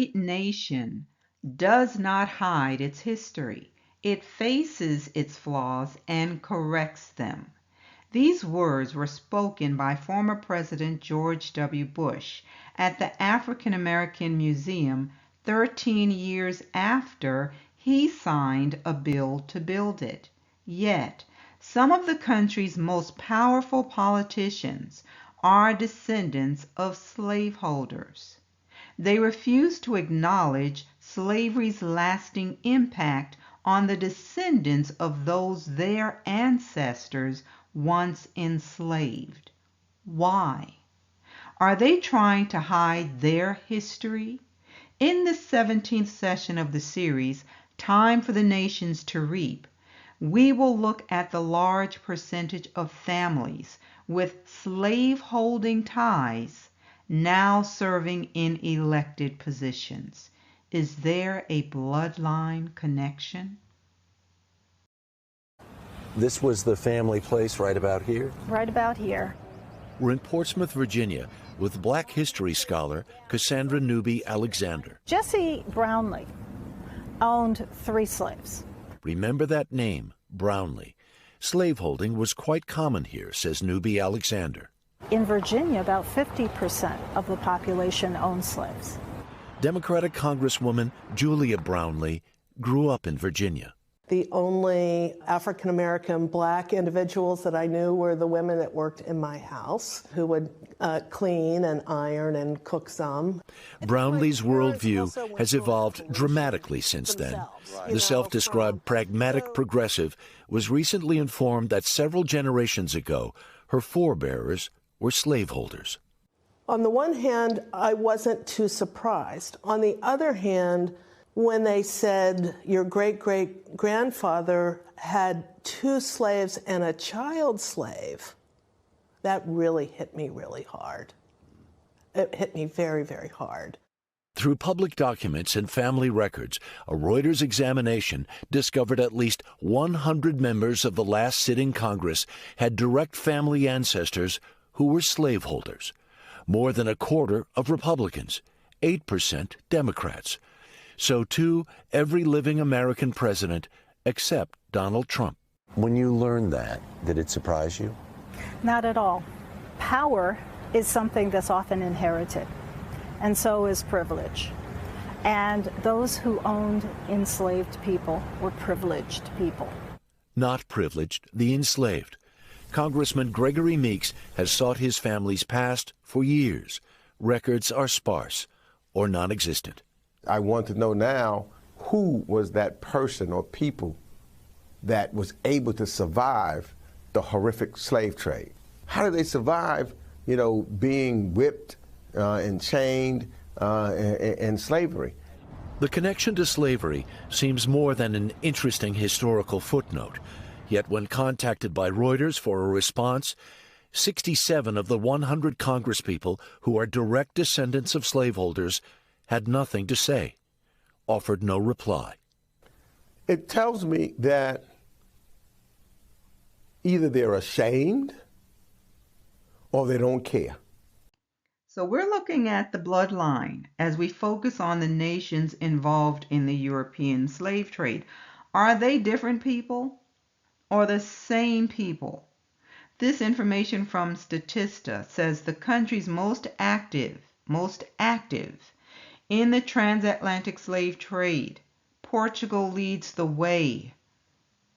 great nation does not hide its history. It faces its flaws and corrects them. These words were spoken by former President George W. Bush at the African American Museum 13 years after he signed a bill to build it. Yet, some of the country's most powerful politicians are descendants of slaveholders. They refuse to acknowledge slavery's lasting impact on the descendants of those their ancestors once enslaved. Why? Are they trying to hide their history? In the 17th session of the series, Time for the Nations to Reap, we will look at the large percentage of families with slave-holding ties now serving in elected positions. Is there a bloodline connection? This was the family place right about here? Right about here. We're in Portsmouth, Virginia, with Black history scholar Cassandra Newby Alexander. Jesse Brownlee owned 3 slaves. Remember that name, Brownlee. Slaveholding was quite common here, says Newby Alexander. In Virginia, about 50% of the population owned slaves. Democratic Congresswoman Julia Brownlee grew up in Virginia. The only African-American Black individuals that I knew were the women that worked in my house, who would clean and iron and cook some. Brownlee's worldview has evolved dramatically since then. The self-described pragmatic progressive was recently informed that several generations ago, her forebears were slaveholders. On the one hand, I wasn't too surprised. On the other hand, when they said your great-great-grandfather had 2 slaves and a child slave, that really hit me really hard. It hit me very, very hard. Through public documents and family records, a Reuters examination discovered at least 100 members of the last sitting Congress had direct family ancestors who were slaveholders. More than a quarter of Republicans, 8% Democrats. So too, every living American president except Donald Trump. When you learned that, did it surprise you? Not at all. Power is something that's often inherited, and so is privilege. And those who owned enslaved people were privileged people. Not privileged, the enslaved. Congressman Gregory Meeks has sought his family's past for years. Records are sparse or non-existent. I want to know now, who was that person or people that was able to survive the horrific slave trade? How did they survive, being whipped and chained in slavery? The connection to slavery seems more than an interesting historical footnote. Yet when contacted by Reuters for a response, 67 of the 100 congresspeople who are direct descendants of slaveholders had nothing to say, offered no reply. It tells me that either they're ashamed or they don't care. So we're looking at the bloodline as we focus on the nations involved in the European slave trade. Are they different people or the same people? This information from Statista says the countries most active in the transatlantic slave trade, Portugal leads the way.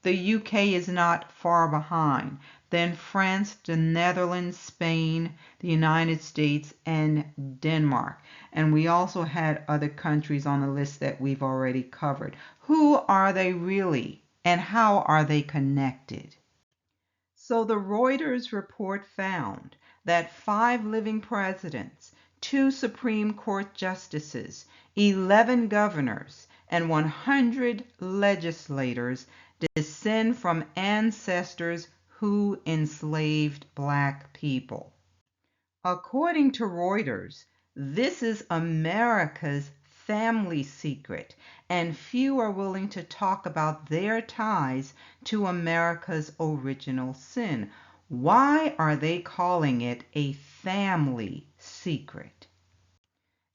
The UK is not far behind. Then France, the Netherlands, Spain, the United States, and Denmark. And we also had other countries on the list that we've already covered. Who are they really, and how are they connected? So the Reuters report found that 5 living presidents, 2 Supreme Court justices, 11 governors, and 100 legislators descend from ancestors who enslaved Black people. According to Reuters, this is America's family secret, and few are willing to talk about their ties to America's original sin. Why are they calling it a family secret?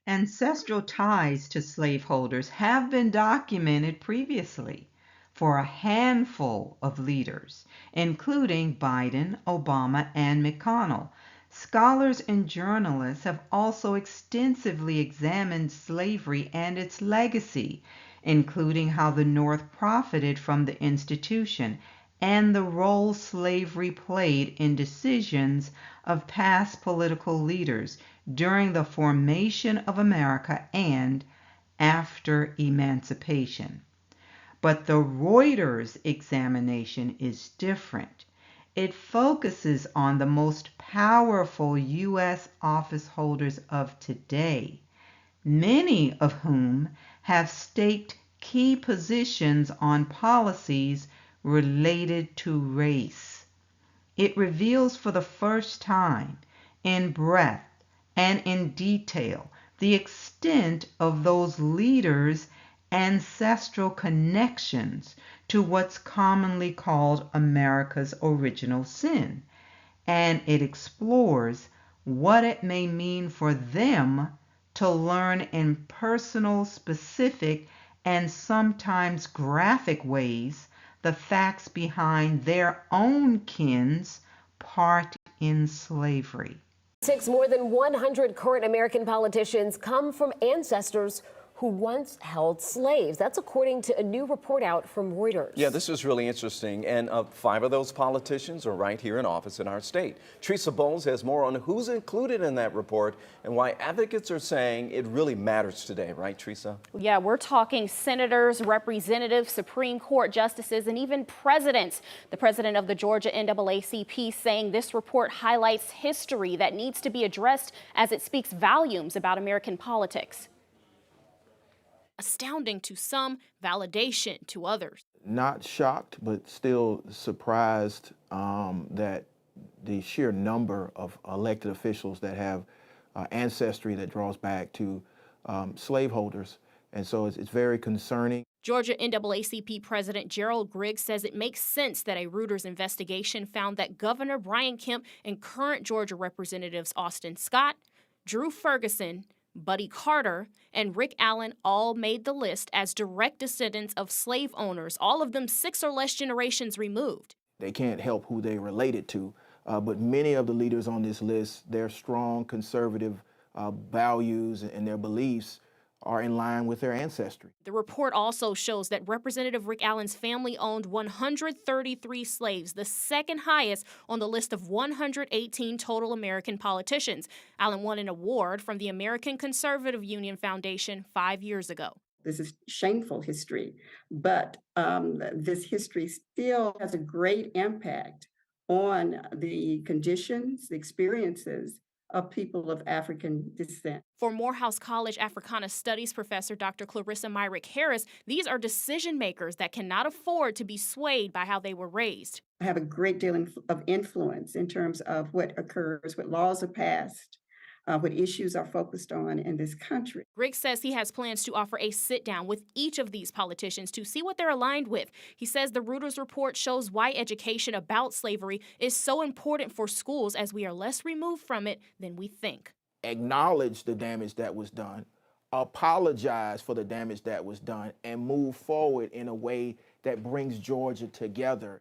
Ancestral ties to slaveholders have been documented previously for a handful of leaders, including Biden, Obama, and McConnell. Scholars and journalists have also extensively examined slavery and its legacy, including how the North profited from the institution and the role slavery played in decisions of past political leaders during the formation of America and after emancipation. But the Reuters examination is different. It focuses on the most powerful U.S. office holders of today, many of whom have staked key positions on policies related to race. It reveals for the first time, in breadth and in detail, the extent of those leaders' ancestral connections to what's commonly called America's original sin, and it explores what it may mean for them to learn in personal, specific, and sometimes graphic ways the facts behind their own kin's part in slavery. More than 100 current American politicians come from ancestors who once held slaves. That's according to a new report out from Reuters. Yeah, this is really interesting. And 5 of those politicians are right here in office in our state. Teresa Bowles has more on who's included in that report and why advocates are saying it really matters today. Right, Teresa? Yeah, we're talking senators, representatives, Supreme Court justices, and even presidents. The president of the Georgia NAACP saying this report highlights history that needs to be addressed as it speaks volumes about American politics. Astounding to some, validation to others. Not shocked, but still surprised that the sheer number of elected officials that have ancestry that draws back to slaveholders. And so it's very concerning. Georgia NAACP President Gerald Griggs says it makes sense that a Reuters investigation found that Governor Brian Kemp and current Georgia Representatives Austin Scott, Drew Ferguson, Buddy Carter, and Rick Allen all made the list as direct descendants of slave owners, all of them 6 or less generations removed. They can't help who they related to, but many of the leaders on this list, their strong conservative values and their beliefs are in line with their ancestry. The report also shows that Representative Rick Allen's family owned 133 slaves, the second highest on the list of 118 total American politicians. Allen won an award from the American Conservative Union Foundation 5 years ago. This is shameful history, but this history still has a great impact on the conditions, the experiences of people of African descent. For Morehouse College Africana Studies professor Dr. Clarissa Myrick Harris, these are decision makers that cannot afford to be swayed by how they were raised. I have a great deal of influence in terms of what occurs, what laws are passed, what issues are focused on in this country. Griggs says he has plans to offer a sit-down with each of these politicians to see what they're aligned with. He says the Reuters report shows why education about slavery is so important for schools as we are less removed from it than we think. Acknowledge the damage that was done, apologize for the damage that was done, and move forward in a way that brings Georgia together.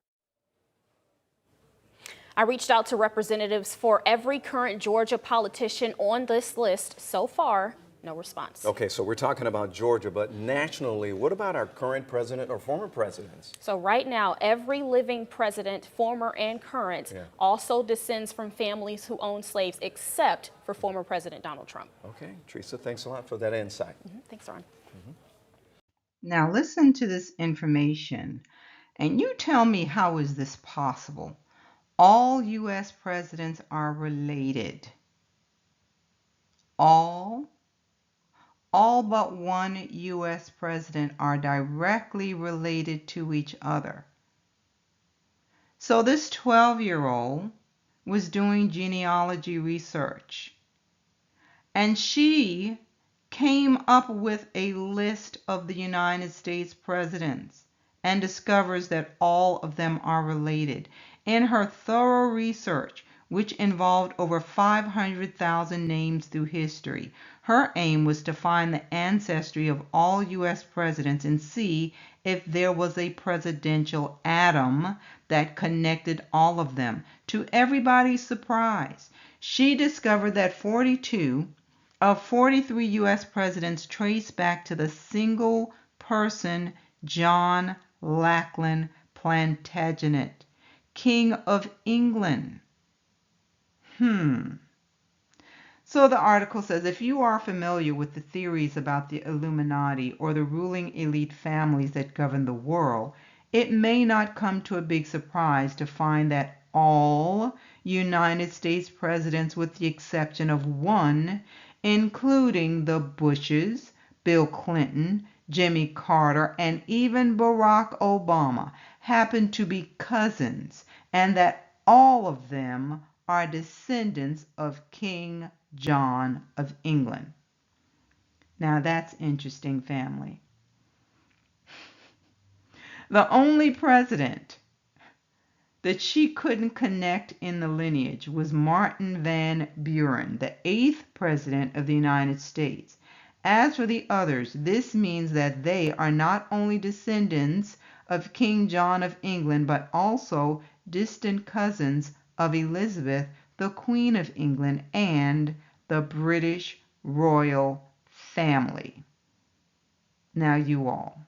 I reached out to representatives for every current Georgia politician on this list. So far, no response. Okay, so we're talking about Georgia, but nationally, what about our current president or former presidents? So right now, every living president, former and current, also descends from families who own slaves, except for former President Donald Trump. Okay, Teresa, thanks a lot for that insight. Thanks, Ron. Now listen to this information, and you tell me, how is this possible? All U.S. presidents are related. All but one U.S. president are directly related to each other. So this 12-year-old was doing genealogy research, and she came up with a list of the United States presidents and discovers that all of them are related. In her thorough research, which involved over 500,000 names through history. Her aim was to find the ancestry of all U.S. presidents and see if there was a presidential atom that connected all of them. To everybody's surprise, she discovered that 42 of 43 U.S. presidents trace back to the single person John Lackland Plantagenet, King of England. So the article says, if you are familiar with the theories about the Illuminati or the ruling elite families that govern the world, it may not come to a big surprise to find that all United States presidents, with the exception of one, including the Bushes, Bill Clinton, Jimmy Carter, and even Barack Obama, happen to be cousins, and that all of them are descendants of King John of England. Now that's interesting, family. The only president that she couldn't connect in the lineage was Martin Van Buren, the 8th president of the United States. As for the others, this means that they are not only descendants of King John of England, but also distant cousins of Elizabeth, the Queen of England, and the British royal family. Now you all,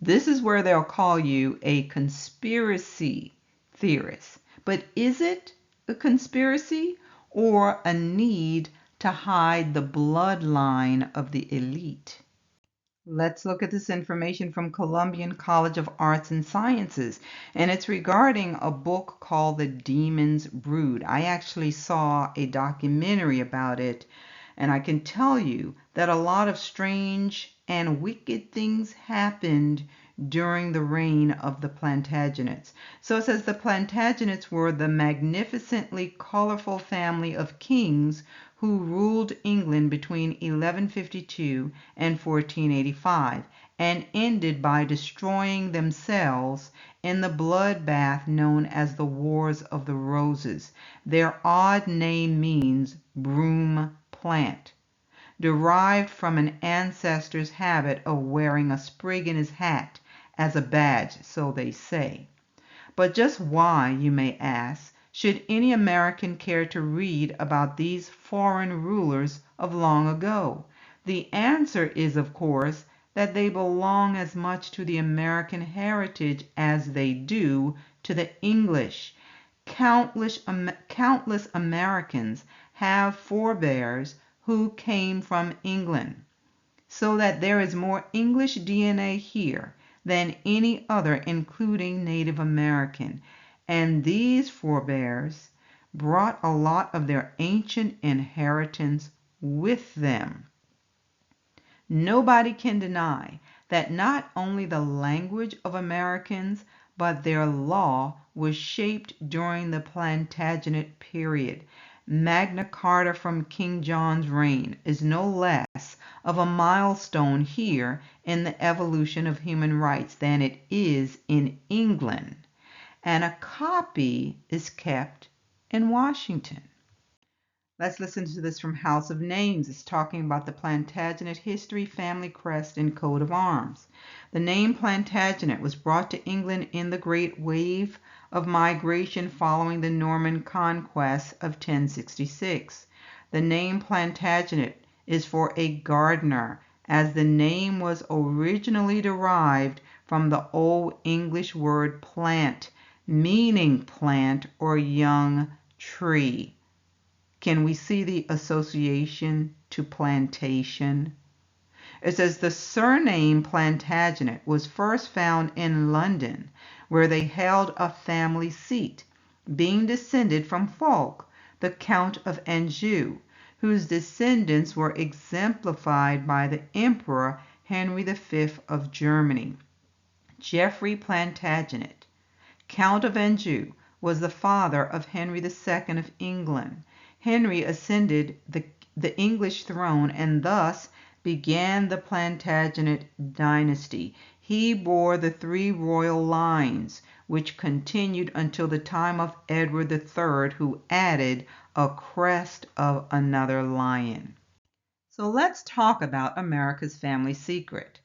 this is where they'll call you a conspiracy theorist. But is it a conspiracy or a need to hide the bloodline of the elite? Let's look at this information from Columbian College of Arts and Sciences, and it's regarding a book called The Demon's Brood. I actually saw a documentary about it, and I can tell you that a lot of strange and wicked things happened during the reign of the Plantagenets. So it says the Plantagenets were the magnificently colorful family of kings who ruled England between 1152 and 1485 and ended by destroying themselves in the bloodbath known as the Wars of the Roses. Their odd name means broom plant, derived from an ancestor's habit of wearing a sprig in his hat as a badge, so they say. But just why, you may ask, should any American care to read about these foreign rulers of long ago? The answer is, of course, that they belong as much to the American heritage as they do to the English. Countless Americans have forebears who came from England, so that there is more English DNA here than any other, including Native American. And these forebears brought a lot of their ancient inheritance with them. Nobody can deny that not only the language of Americans, but their law was shaped during the Plantagenet period. Magna Carta from King John's reign is no less of a milestone here in the evolution of human rights than it is in England, and a copy is kept in Washington. Let's listen to this from House of Names. It's talking about the Plantagenet history, family crest, and coat of arms. The name Plantagenet was brought to England in the great wave of migration following the Norman conquest of 1066. The name Plantagenet is for a gardener, as the name was originally derived from the Old English word plant, meaning plant or young tree. Can we see the association to plantation? It says the surname Plantagenet was first found in London, where they held a family seat, being descended from Fulk, the Count of Anjou, whose descendants were exemplified by the Emperor Henry V of Germany. Geoffrey Plantagenet, Count of Anjou, was the father of Henry II of England. Henry ascended the English throne and thus began the Plantagenet dynasty. He bore the 3 royal lines, which continued until the time of Edward III, who added a crest of another lion. So let's talk about America's family secret.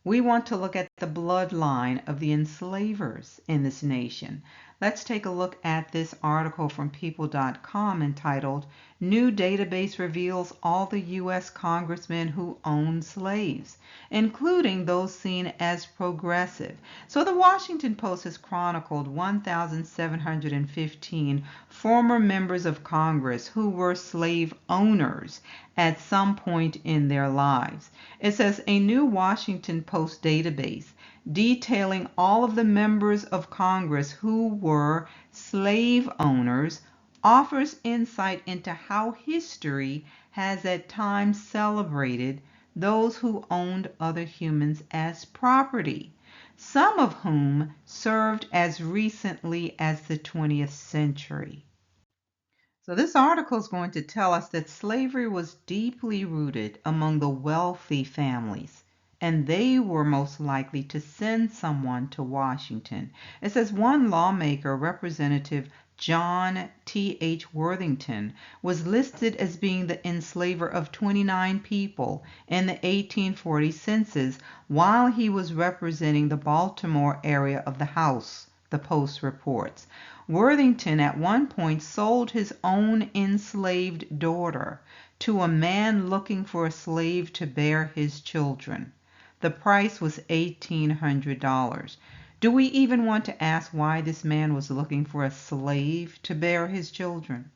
We want to look at the bloodline of the enslavers in this nation. Let's take a look at this article from people.com entitled, New Database Reveals All the U.S. Congressmen Who Owned Slaves, including those seen as progressive. So the Washington Post has chronicled 1,715 former members of Congress who were slave owners at some point in their lives. It says a new Washington Post database detailing all of the members of Congress who were slave owners offers insight into how history has at times celebrated those who owned other humans as property, some of whom served as recently as the 20th century. So this article is going to tell us that slavery was deeply rooted among the wealthy families, and they were most likely to send someone to Washington. It says one lawmaker, Representative John T.H. Worthington, was listed as being the enslaver of 29 people in the 1840 census while he was representing the Baltimore area of the House, the Post reports. Worthington at one point sold his own enslaved daughter to a man looking for a slave to bear his children. The price was $1,800. Do we even want to ask why this man was looking for a slave to bear his children?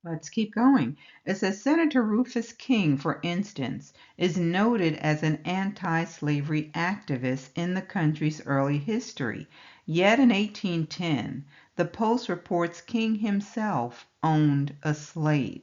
Let's keep going. It says Senator Rufus King, for instance, is noted as an anti-slavery activist in the country's early history. Yet in 1810, the Post reports King himself owned a slave.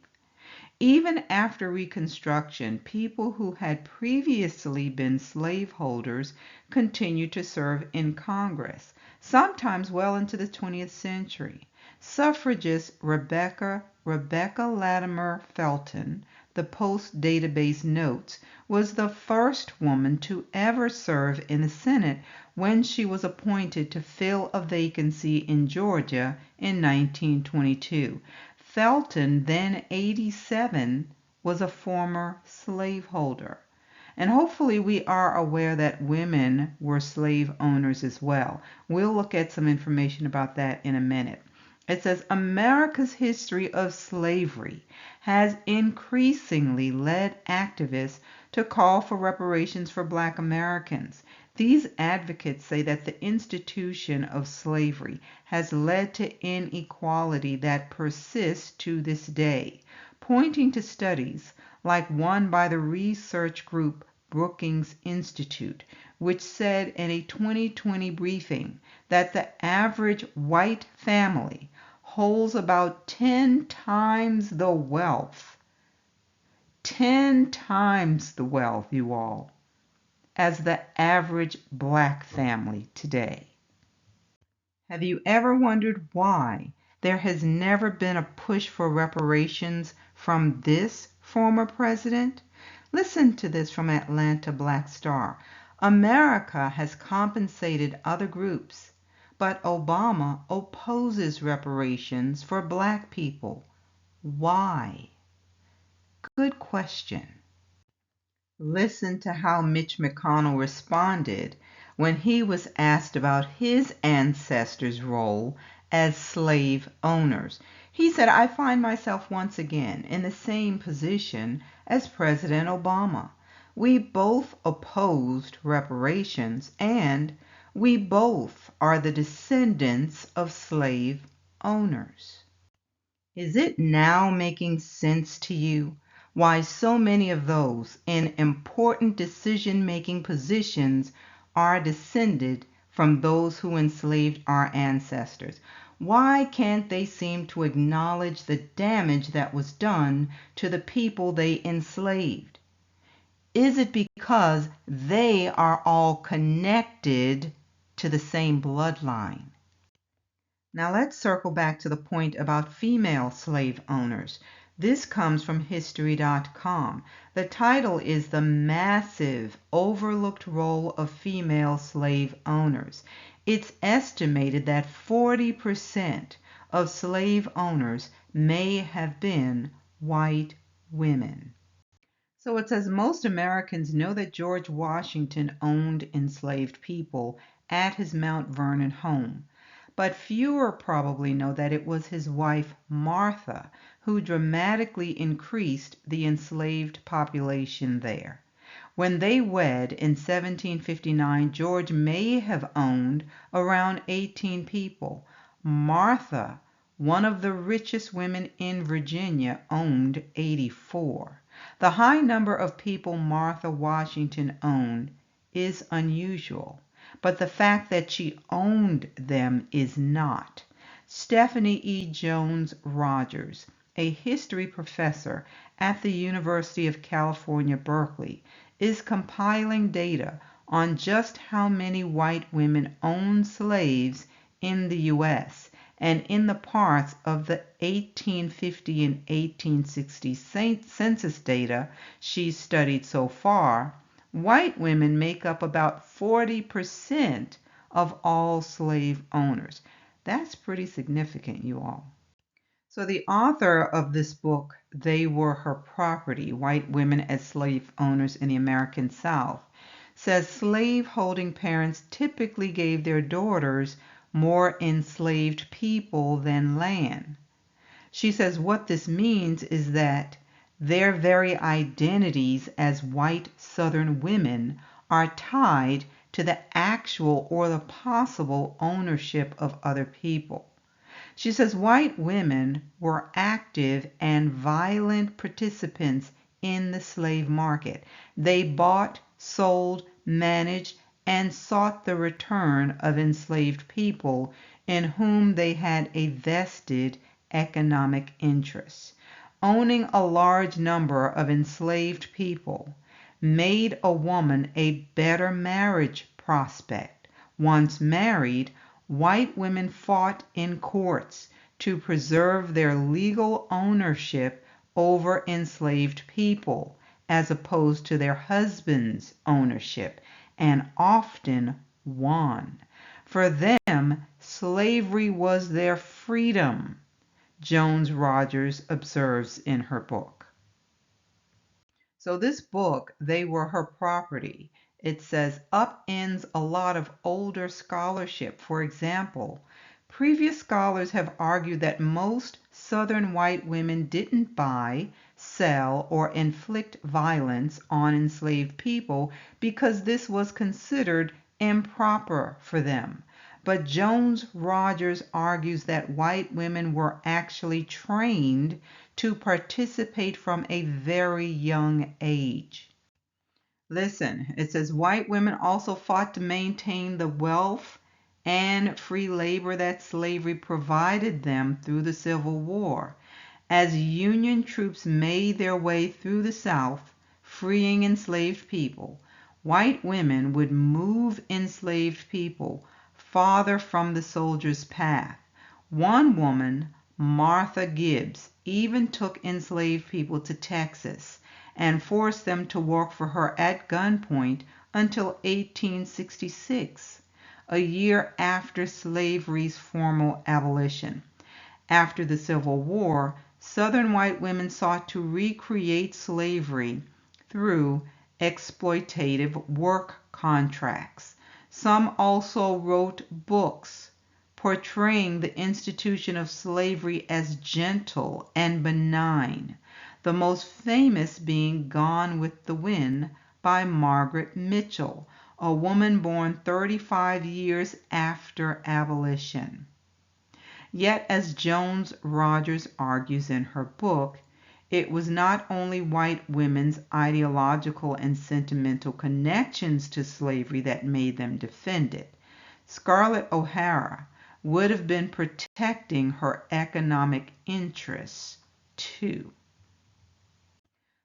Even after Reconstruction, people who had previously been slaveholders continued to serve in Congress, sometimes well into the 20th century. Suffragist Rebecca Latimer Felton, the Post database notes, was the first woman to ever serve in the Senate when she was appointed to fill a vacancy in Georgia in 1922. Felton, then 87, was a former slaveholder. And hopefully we are aware that women were slave owners as well. We'll look at some information about that in a minute. It says America's history of slavery has increasingly led activists to call for reparations for Black Americans. These advocates say that the institution of slavery has led to inequality that persists to this day, pointing to studies like one by the research group Brookings Institute, which said in a 2020 briefing that the average white family holds about 10 times the wealth, 10 times the wealth, you all, as the average Black family today. Have you ever wondered why there has never been a push for reparations from this former president? Listen to this from Atlanta Black Star. America has compensated other groups, but Obama opposes reparations for Black people. Why? Good question. Listen to how Mitch McConnell responded when he was asked about his ancestors' role as slave owners. He said, I find myself once again in the same position as President Obama. We both opposed reparations, and we both are the descendants of slave owners. Is it now making sense to you why so many of those in important decision-making positions are descended from those who enslaved our ancestors? Why can't they seem to acknowledge the damage that was done to the people they enslaved? Is it because they are all connected to the same bloodline? Now let's circle back to the point about female slave owners. This comes from History.com. The title is The Massive Overlooked Role of Female Slave Owners. It's estimated that 40% of slave owners may have been white women. So it says most Americans know that George Washington owned enslaved people at his Mount Vernon home, but fewer probably know that it was his wife Martha who dramatically increased the enslaved population there. When they wed in 1759, George may have owned around 18 people. Martha, one of the richest women in Virginia, owned 84. The high number of people Martha Washington owned is unusual, but the fact that she owned them is not. Stephanie E. Jones Rogers, a history professor at the University of California, Berkeley, is compiling data on just how many white women owned slaves in the U.S. and in the parts of the 1850 and 1860 census data she's studied so far. White women make up about 40% of all slave owners. That's pretty significant, you all. So the author of this book, They Were Her Property, White Women as Slave Owners in the American South, says slaveholding parents typically gave their daughters more enslaved people than land. She says what this means is that their very identities as white Southern women are tied to the actual or the possible ownership of other people. She says white women were active and violent participants in the slave market. They bought, sold, managed, and sought the return of enslaved people in whom they had a vested economic interest. Owning a large number of enslaved people made a woman a better marriage prospect. Once married, white women fought in courts to preserve their legal ownership over enslaved people, as opposed to their husbands' ownership, and often won. For them, slavery was their freedom, Jones Rogers observes in her book. So this book, They Were Her Property, it says upends a lot of older scholarship. For example, previous scholars have argued that most Southern white women didn't buy, sell, or inflict violence on enslaved people because this was considered improper for them. But Jones Rogers argues that white women were actually trained to participate from a very young age. Listen, it says white women also fought to maintain the wealth and free labor that slavery provided them through the Civil War. As Union troops made their way through the South, freeing enslaved people, white women would move enslaved people farther from the soldiers' path. One woman, Martha Gibbs, even took enslaved people to Texas and forced them to work for her at gunpoint until 1866, a year after slavery's formal abolition. After the Civil War, Southern white women sought to recreate slavery through exploitative work contracts. Some also wrote books portraying the institution of slavery as gentle and benign, the most famous being Gone with the Wind by Margaret Mitchell, a woman born 35 years after abolition. Yet, as Jones Rogers argues in her book, it was not only white women's ideological and sentimental connections to slavery that made them defend it. Scarlett O'Hara would have been protecting her economic interests too.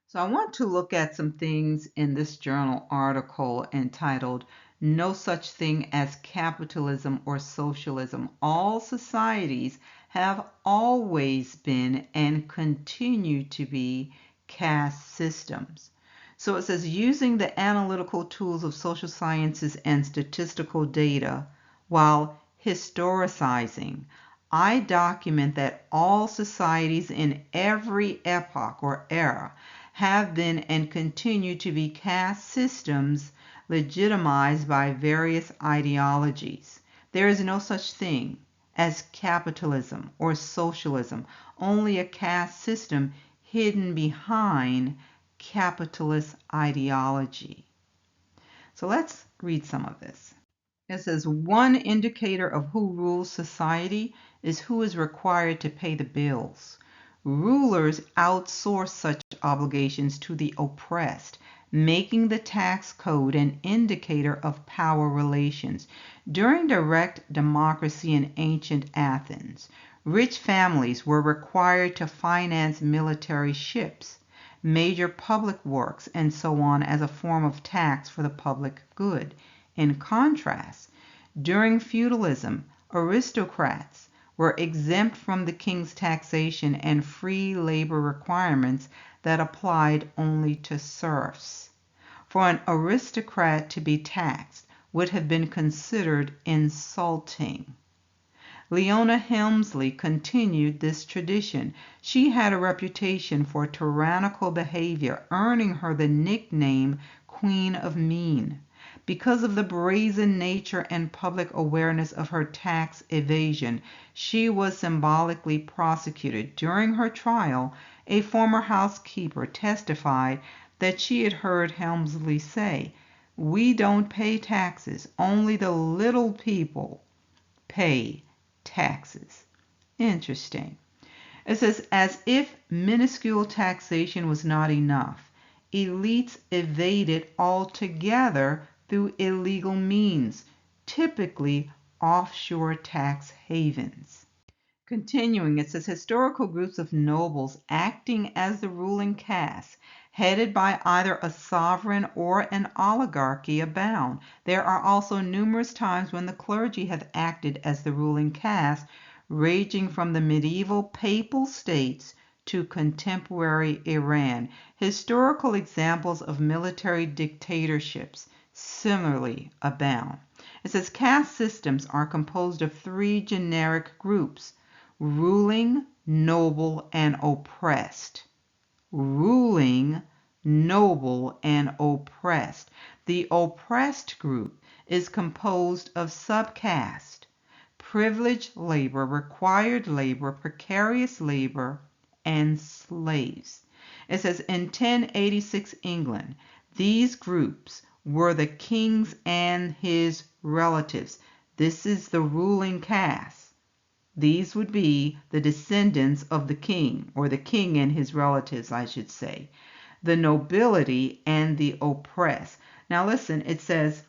So I want to look at some things in this journal article entitled No Such Thing as Capitalism or Socialism. All societies have always been and continue to be caste systems. So it says using the analytical tools of social sciences and statistical data, While historicizing, I document that all societies in every epoch or era have been and continue to be caste systems legitimized by various ideologies. There is no such thing as capitalism or socialism, only a caste system hidden behind capitalist ideology. So let's read some of this. It says, one indicator of who rules society is who is required to pay the bills. Rulers outsource such obligations to the oppressed, making the tax code an indicator of power relations. During direct democracy in ancient Athens, rich families were required to finance military ships, major public works, and so on as a form of tax for the public good. In contrast, during feudalism, aristocrats were exempt from the king's taxation and free labor requirements that applied only to serfs. For an aristocrat to be taxed would have been considered insulting. Leona Helmsley continued this tradition. She had a reputation for tyrannical behavior, earning her the nickname Queen of Mean. Because of the brazen nature and public awareness of her tax evasion, she was symbolically prosecuted. During her trial, a former housekeeper testified that she had heard Helmsley say, "We don't pay taxes, only the little people pay taxes." Interesting. It says, as if minuscule taxation was not enough, elites evaded altogether through illegal means, typically offshore tax havens. Continuing, it says historical groups of nobles acting as the ruling caste, headed by either a sovereign or an oligarchy, abound. There are also numerous times when the clergy have acted as the ruling caste, ranging from the medieval papal states to contemporary Iran. Historical examples of military dictatorships similarly abound. It says caste systems are composed of three generic groups: ruling, noble, and oppressed. Ruling, noble, and oppressed. The oppressed group is composed of subcaste, privileged labor, required labor, precarious labor, and slaves. It says in 1086 England, these groups were the kings and his relatives. This is the ruling caste. These would be the descendants of the king, or the king and his relatives, I should say. The nobility and the oppressed. Now listen, it says,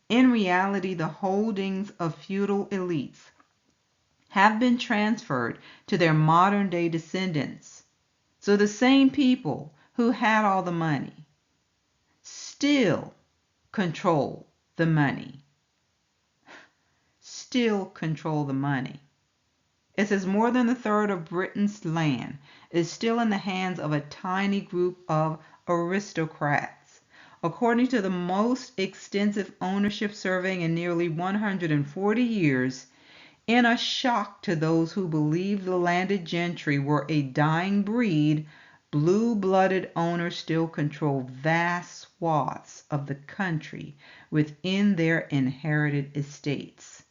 in reality, the holdings of feudal elites have been transferred to their modern day descendants. So the same people who had all the money still control the money. Still control the money. It says more than a third of Britain's land is still in the hands of a tiny group of aristocrats. According to the most extensive ownership survey in nearly 140 years, in a shock to those who believed the landed gentry were a dying breed, blue-blooded owners still control vast swaths of the country within their inherited estates.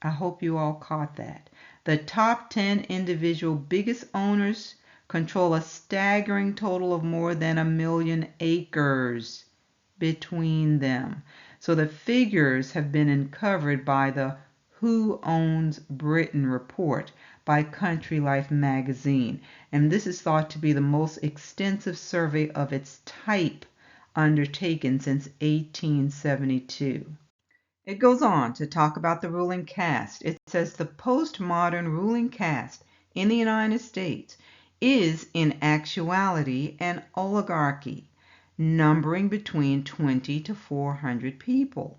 I hope you all caught that. The top 10 individual biggest owners control a staggering total of more than 1 million acres between them. So the figures have been uncovered by the Who Owns Britain report by Country Life magazine, and this is thought to be the most extensive survey of its type undertaken since 1872. It goes on to talk about the ruling caste. It says the postmodern ruling caste in the United States is in actuality an oligarchy, numbering between 20 to 400 people.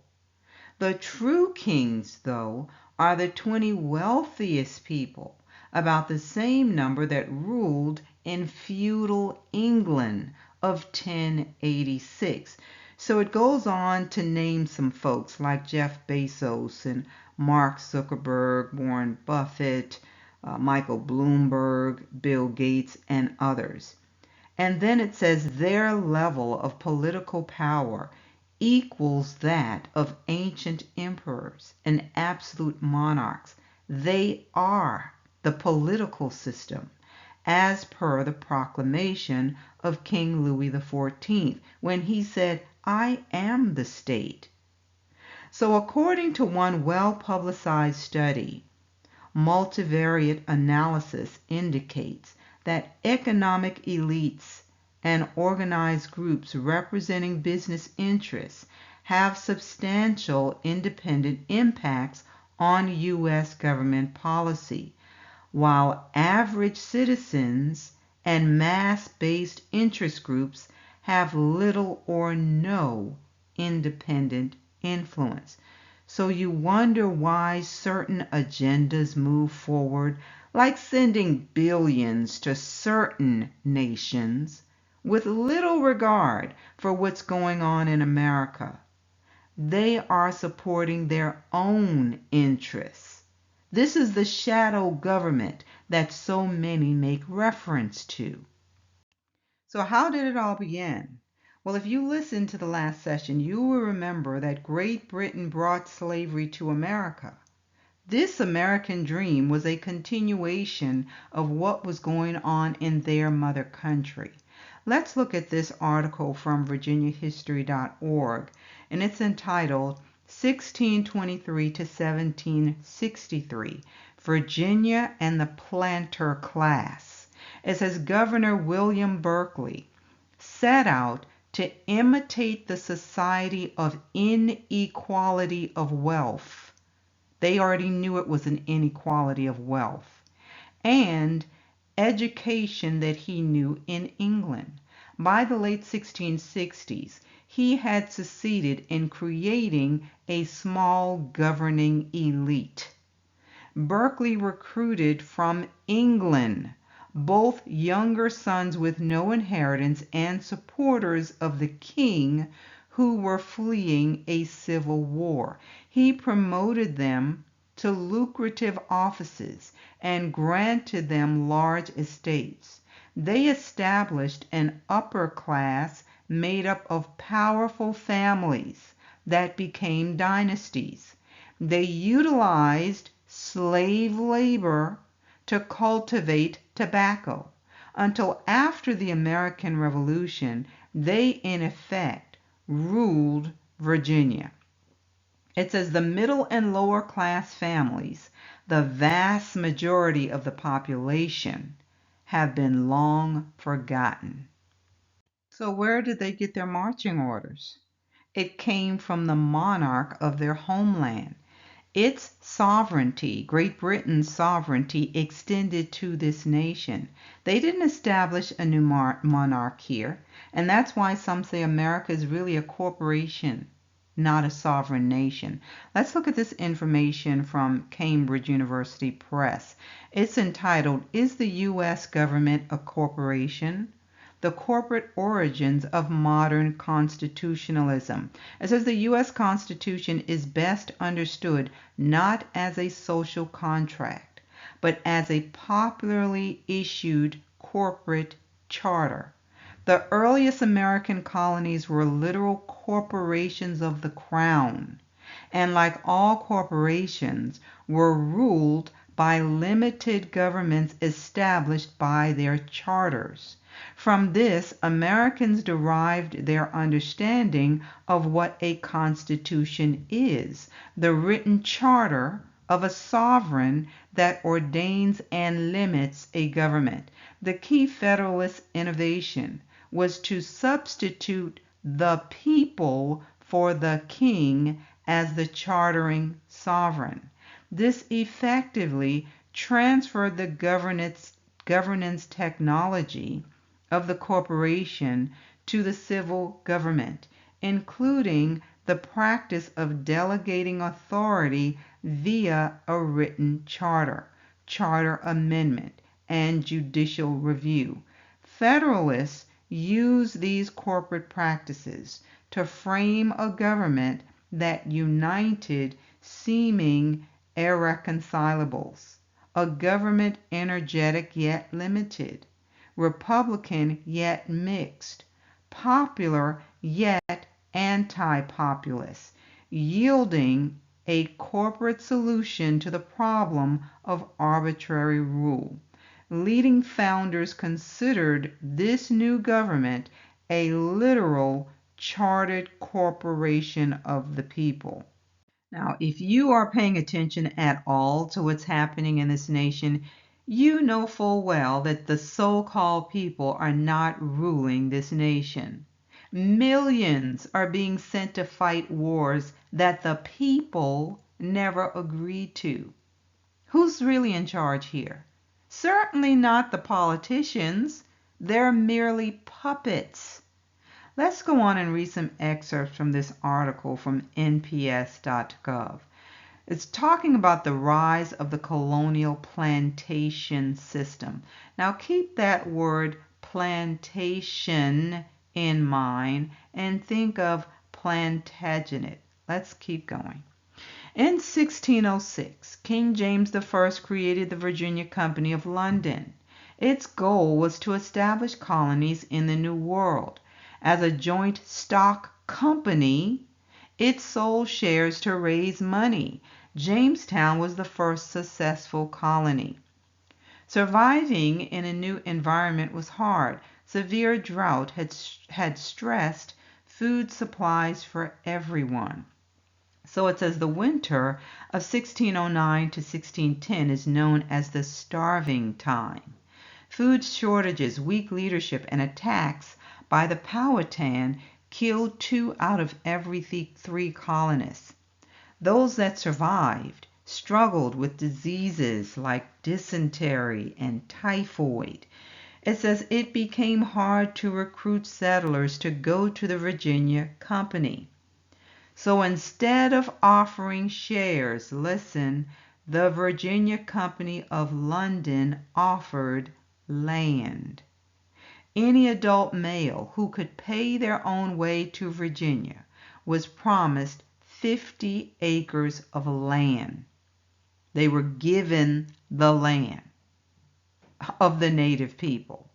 The true kings, though, are the 20 wealthiest people, about the same number that ruled in feudal England of 1086. So it goes on to name some folks like Jeff Bezos and Mark Zuckerberg, Warren Buffett, Michael Bloomberg, Bill Gates, and others. And then it says their level of political power equals that of ancient emperors and absolute monarchs. They are the political system, as per the proclamation of King Louis XIV when he said, "I am the state." So according to one well-publicized study, multivariate analysis indicates that economic elites and organized groups representing business interests have substantial independent impacts on U.S. government policy, while average citizens and mass-based interest groups have little or no independent influence. So you wonder why certain agendas move forward, like sending billions to certain nations with little regard for what's going on in America. They are supporting their own interests. This is the shadow government that so many make reference to. So how did it all begin? Well, if you listened to the last session, you will remember that Great Britain brought slavery to America. This American dream was a continuation of what was going on in their mother country. Let's look at this article from virginiahistory.org, and it's entitled 1623 to 1763, Virginia and the Planter Class. It says Governor William Berkeley set out to imitate the society of inequality of wealth. They already knew it was an inequality of wealth. And education that he knew in England. By the late 1660s, he had succeeded in creating a small governing elite. Berkeley recruited from England both younger sons with no inheritance and supporters of the king who were fleeing a civil war. He promoted them to lucrative offices and granted them large estates. They established an upper class made up of powerful families that became dynasties. They utilized slave labor to cultivate tobacco. Until after the American Revolution, they in effect ruled Virginia. It says the middle and lower class families, the vast majority of the population, have been long forgotten. So where did they get their marching orders? It came from the monarch of their homeland. Its sovereignty, Great Britain's sovereignty, extended to this nation. They didn't establish a new monarch here, and that's why some say America is really a corporation, not a sovereign nation. Let's look at this information from Cambridge University Press. It's entitled, "Is the U.S. Government a Corporation? The Corporate Origins of Modern Constitutionalism." It says the U.S. Constitution is best understood not as a social contract, but as a popularly issued corporate charter. The earliest American colonies were literal corporations of the crown, and like all corporations, were ruled by limited governments established by their charters. From this, Americans derived their understanding of what a constitution is, the written charter of a sovereign that ordains and limits a government. The key Federalist innovation was to substitute the people for the king as the chartering sovereign. This effectively transferred the governance technology of the corporation to the civil government, including the practice of delegating authority via a written charter, charter amendment, and judicial review. Federalists use these corporate practices to frame a government that united seeming irreconcilables, a government energetic yet limited, Republican yet mixed, popular yet anti-populist, yielding a corporate solution to the problem of arbitrary rule. Leading founders considered this new government a literal chartered corporation of the people. Now, if you are paying attention at all to what's happening in this nation, you know full well that the so-called people are not ruling this nation. Millions are being sent to fight wars that the people never agreed to. Who's really in charge here? Certainly not the politicians. They're merely puppets. Let's go on and read some excerpts from this article from nps.gov. It's talking about the rise of the colonial plantation system. Now keep that word plantation in mind and think of Plantagenet. Let's keep going. In 1606, King James I created the Virginia Company of London. Its goal was to establish colonies in the New World. As a joint stock company, it sold shares to raise money. Jamestown was the first successful colony. Surviving in a new environment was hard. Severe drought had stressed food supplies for everyone. So it says the winter of 1609 to 1610 is known as the starving time. Food shortages, weak leadership, and attacks by the Powhatan killed 2 out of every 3 colonists. Those that survived struggled with diseases like dysentery and typhoid. It says it became hard to recruit settlers to go to the Virginia Company. So instead of offering shares, listen, the Virginia Company of London offered land. Any adult male who could pay their own way to Virginia was promised 50 acres of land. They were given the land of the native people.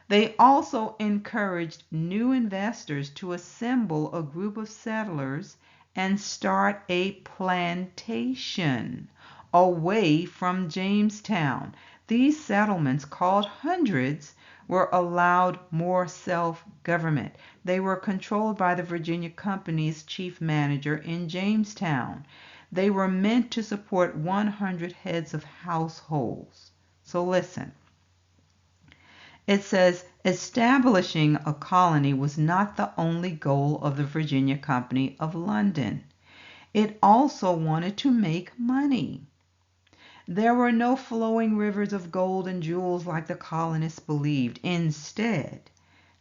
They also encouraged new investors to assemble a group of settlers and start a plantation away from Jamestown. These settlements, called hundreds, were allowed more self-government. They were controlled by the Virginia Company's chief manager in Jamestown. They were meant to support 100 heads of households. So listen. It says, establishing a colony was not the only goal of the Virginia Company of London. It also wanted to make money. There were no flowing rivers of gold and jewels like the colonists believed. Instead,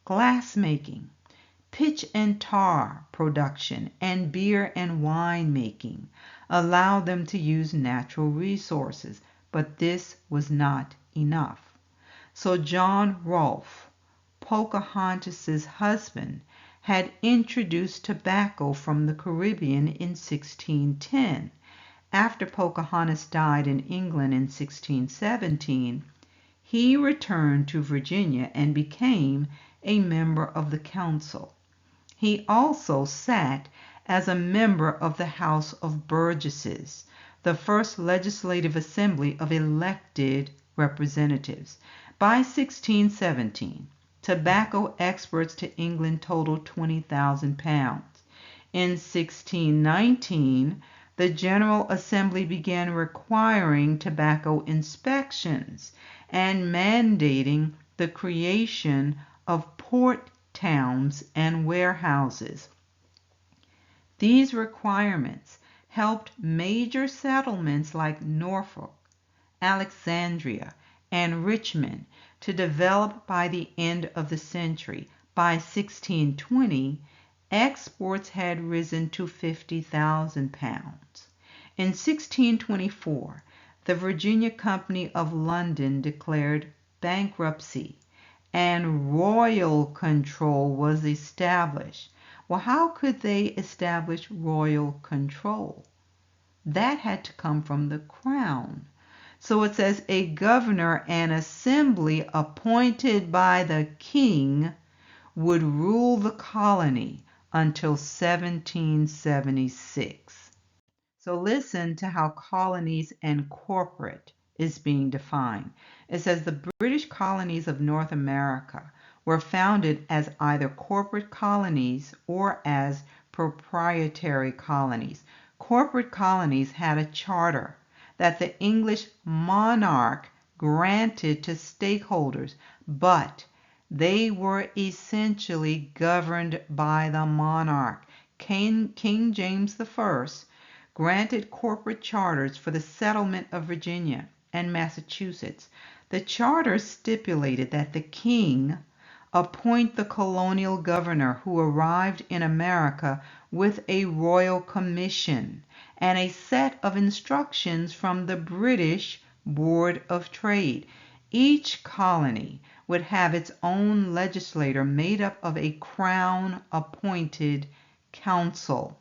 glassmaking, pitch and tar production, and beer and wine making allowed them to use natural resources. But this was not enough. So John Rolfe, Pocahontas's husband, had introduced tobacco from the Caribbean in 1610. After Pocahontas died in England in 1617, he returned to Virginia and became a member of the council. He also sat as a member of the House of Burgesses, the first legislative assembly of elected representatives. By 1617, tobacco exports to England totaled 20,000 pounds. In 1619, the General Assembly began requiring tobacco inspections and mandating the creation of port towns and warehouses. These requirements helped major settlements like Norfolk, Alexandria, and Richmond to develop by the end of the century. By 1620, exports had risen to 50,000 pounds. In 1624, the Virginia Company of London declared bankruptcy and royal control was established. Well, how could they establish royal control? That had to come from the crown. So it says a governor and assembly appointed by the king would rule the colony until 1776. So listen to how colonies and corporate is being defined. It says the British colonies of North America were founded as either corporate colonies or as proprietary colonies. Corporate colonies had a charter that the English monarch granted to stakeholders, but they were essentially governed by the monarch. King James I granted corporate charters for the settlement of Virginia and Massachusetts. The charter stipulated that the king appoint the colonial governor who arrived in America with a royal commission and a set of instructions from the British Board of Trade. Each colony would have its own legislator made up of a crown-appointed council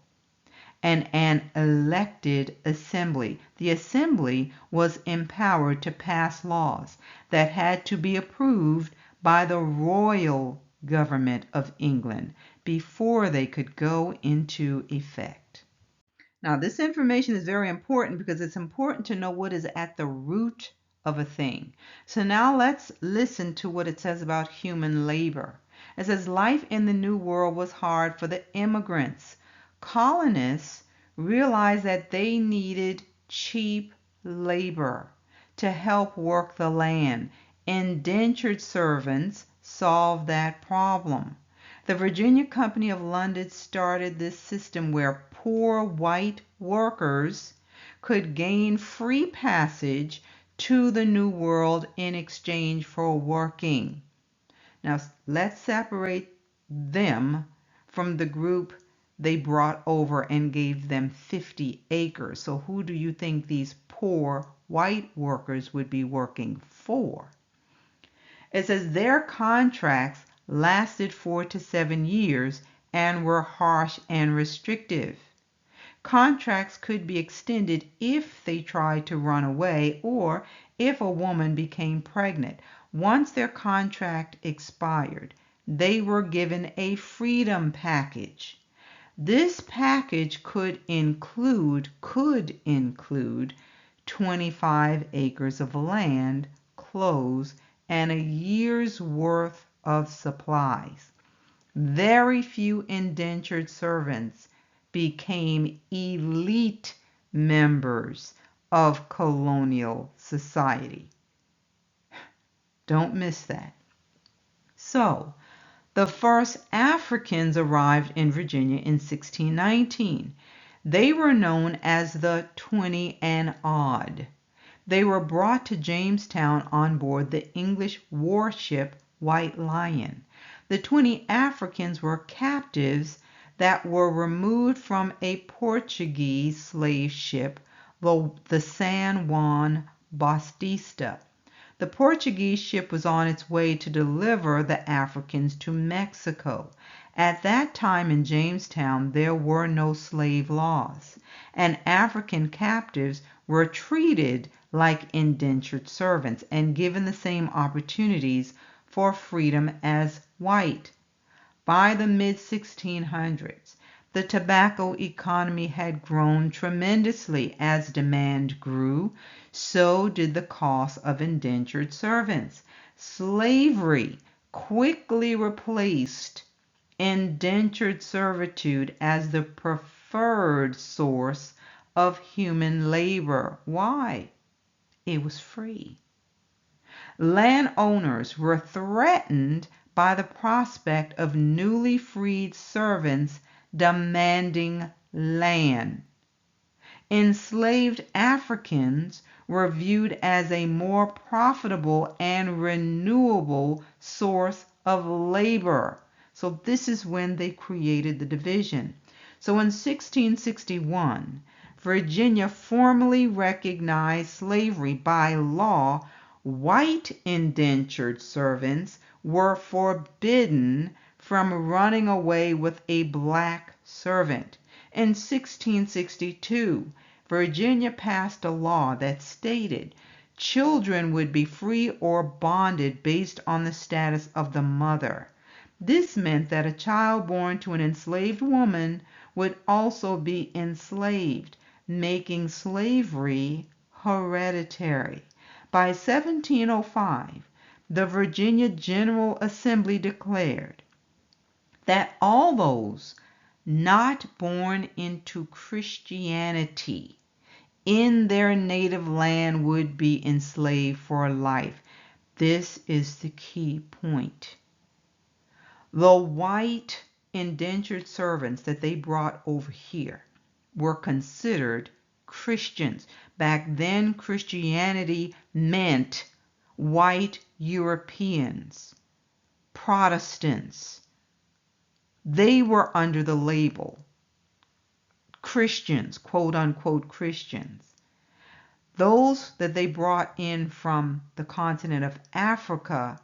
and an elected assembly. The assembly was empowered to pass laws that had to be approved by the royal government of England before they could go into effect. Now, this information is very important because it's important to know what is at the root of a thing. So now let's listen to what it says about human labor. It says life in the New World was hard for the immigrants. Colonists realized that they needed cheap labor to help work the land. Indentured servants solved that problem. The Virginia Company of London started this system where poor white workers could gain free passage to the New World in exchange for working. Now let's separate them from the group they brought over and gave them 50 acres. So who do you think these poor white workers would be working for? It says their contracts lasted 4 to 7 years and were harsh and restrictive. Contracts could be extended if they tried to run away or if a woman became pregnant. Once their contract expired, they were given a freedom package. This package could include 25 acres of land, clothes, and a year's worth of supplies. Very few indentured servants became elite members of colonial society. Don't miss that. So, the first Africans arrived in Virginia in 1619. They were known as the 20 and Odd. They were brought to Jamestown on board the English warship White Lion. The 20 Africans were captives that were removed from a Portuguese slave ship, the San Juan Bautista. The Portuguese ship was on its way to deliver the Africans to Mexico. At that time in Jamestown, there were no slave laws, and African captives were treated like indentured servants and given the same opportunities for freedom as white. By the mid-1600s, the tobacco economy had grown tremendously. As demand grew, so did the cost of indentured servants. Slavery quickly replaced indentured servitude as the preferred source of human labor. Why? It was free. Landowners were threatened by the prospect of newly freed servants demanding land. Enslaved Africans were viewed as a more profitable and renewable source of labor. So this is when they created the division. So in 1661, Virginia formally recognized slavery by law. White indentured servants were forbidden from running away with a black servant. In 1662, Virginia passed a law that stated children would be free or bonded based on the status of the mother. This meant that a child born to an enslaved woman would also be enslaved, making slavery hereditary. By 1705, the Virginia General Assembly declared that all those not born into Christianity in their native land would be enslaved for life. This is the key point. The white indentured servants that they brought over here were considered Christians. Back then, Christianity meant white Europeans, Protestants. They were under the label Christians, quote unquote Christians. Those that they brought in from the continent of Africa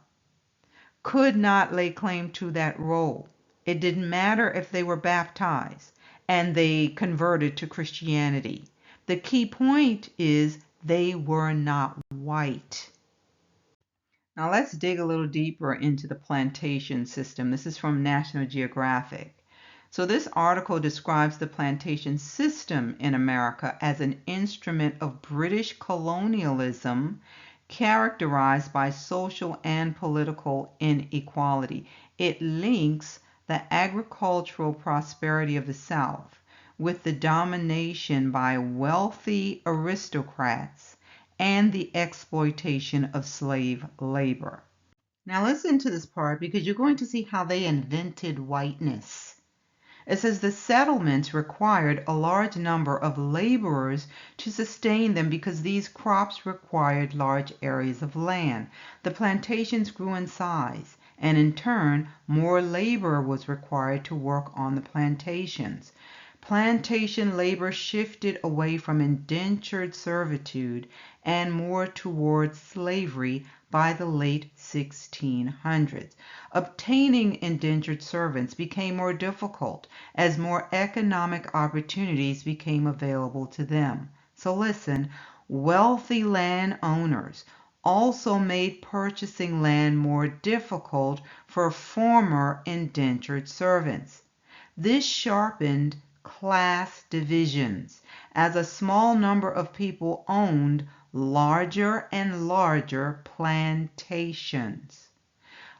could not lay claim to that role. It didn't matter if they were baptized and they converted to Christianity. The key point is they were not white. Now let's dig a little deeper into the plantation system. This is from National Geographic. So this article describes the plantation system in America as an instrument of British colonialism characterized by social and political inequality. It links the agricultural prosperity of the South with the domination by wealthy aristocrats and the exploitation of slave labor. Now listen to this part because you're going to see how they invented whiteness. It says the settlements required a large number of laborers to sustain them because these crops required large areas of land. The plantations grew in size, and in turn, more labor was required to work on the plantations. Plantation labor shifted away from indentured servitude and more towards slavery by the late 1600s. Obtaining indentured servants became more difficult as more economic opportunities became available to them. So listen, wealthy landowners also made purchasing land more difficult for former indentured servants. This sharpened class divisions as a small number of people owned larger and larger plantations.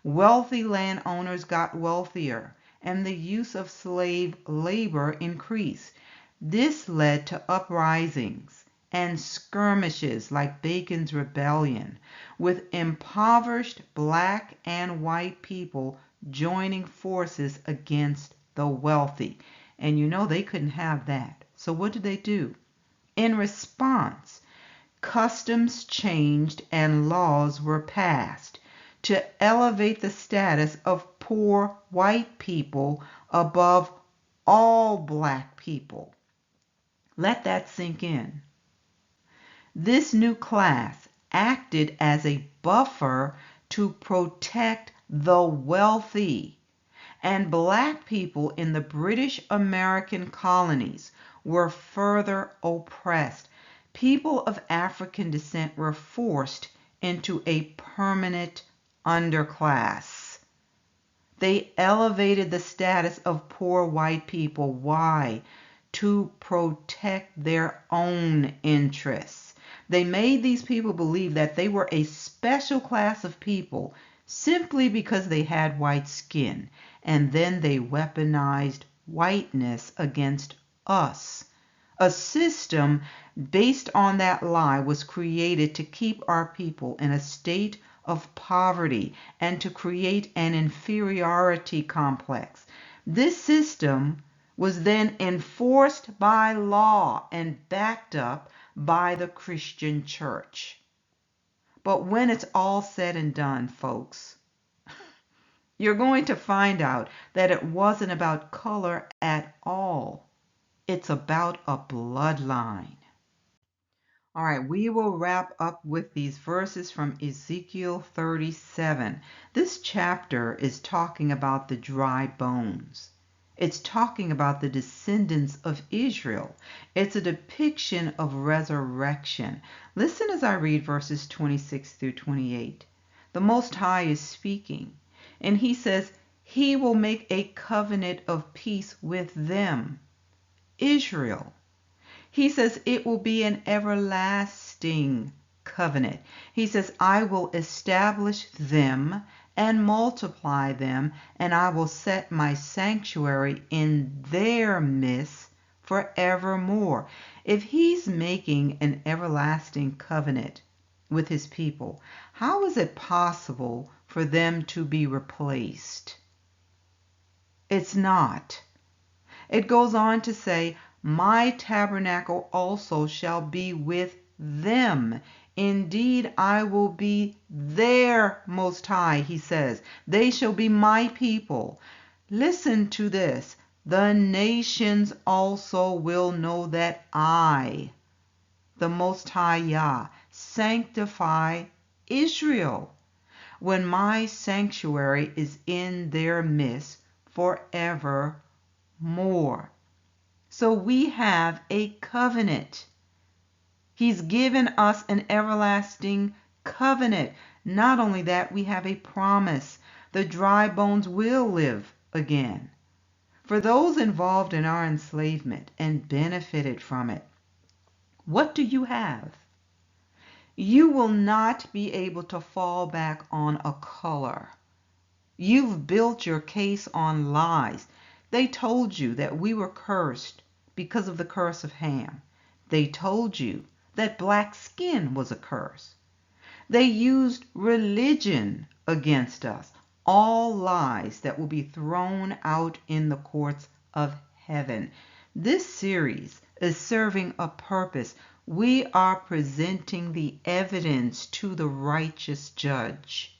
Wealthy landowners got wealthier and the use of slave labor increased. This led to uprisings and skirmishes like Bacon's Rebellion, with impoverished black and white people joining forces against the wealthy. And you know they couldn't have that. So what did they do? In response, customs changed and laws were passed to elevate the status of poor white people above all black people. Let that sink in. This new class acted as a buffer to protect the wealthy, and black people in the British American colonies were further oppressed. People of African descent were forced into a permanent underclass. They elevated the status of poor white people. Why? To protect their own interests. They made these people believe that they were a special class of people simply because they had white skin, and then they weaponized whiteness against us. A system based on that lie was created to keep our people in a state of poverty and to create an inferiority complex. This system was then enforced by law and backed up by the Christian church. But when it's all said and done, folks, you're going to find out that it wasn't about color at all. It's about a bloodline. All right, we will wrap up with these verses from Ezekiel 37. This chapter is talking about the dry bones. It's talking about the descendants of Israel. It's a depiction of resurrection. Listen as I read verses 26 through 28. The Most High is speaking, and he says, He will make a covenant of peace with them, Israel. He says it will be an everlasting covenant. He says, I will establish them and multiply them, and I will set my sanctuary in their midst forevermore. If he's making an everlasting covenant with his people, how is it possible for them to be replaced? It's not. It goes on to say, my tabernacle also shall be with them. Indeed, I will be their Most High, he says. They shall be my people. Listen to this. The nations also will know that I, the Most High Yah, sanctify Israel, when my sanctuary is in their midst forevermore. So we have a covenant. He's given us an everlasting covenant. Not only that, we have a promise. The dry bones will live again. For those involved in our enslavement and benefited from it, what do you have? You will not be able to fall back on a color. You've built your case on lies. They told you that we were cursed because of the curse of Ham. They told you that black skin was a curse. They used religion against us. All lies that will be thrown out in the courts of heaven. This series is serving a purpose. We are presenting the evidence to the righteous judge.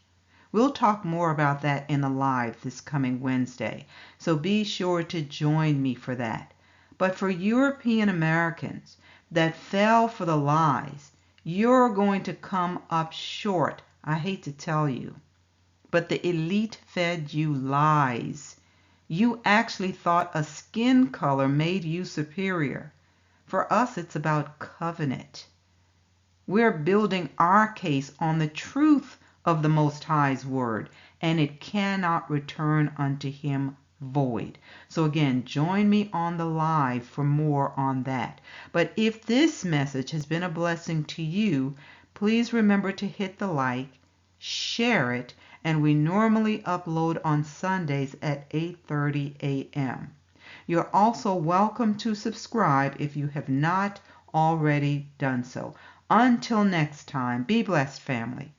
We'll talk more about that in the live this coming Wednesday, so be sure to join me for that. But for European Americans that fell for the lies, you're going to come up short. I hate to tell you, but the elite fed you lies. You actually thought a skin color made you superior. For us, it's about covenant. We're building our case on the truth of the Most High's word, and it cannot return unto him void. So again, join me on the live for more on that. But if this message has been a blessing to you, please remember to hit the like, share it, and we normally upload on Sundays at 8:30 a.m. You're also welcome to subscribe if you have not already done so. Until next time, be blessed, family.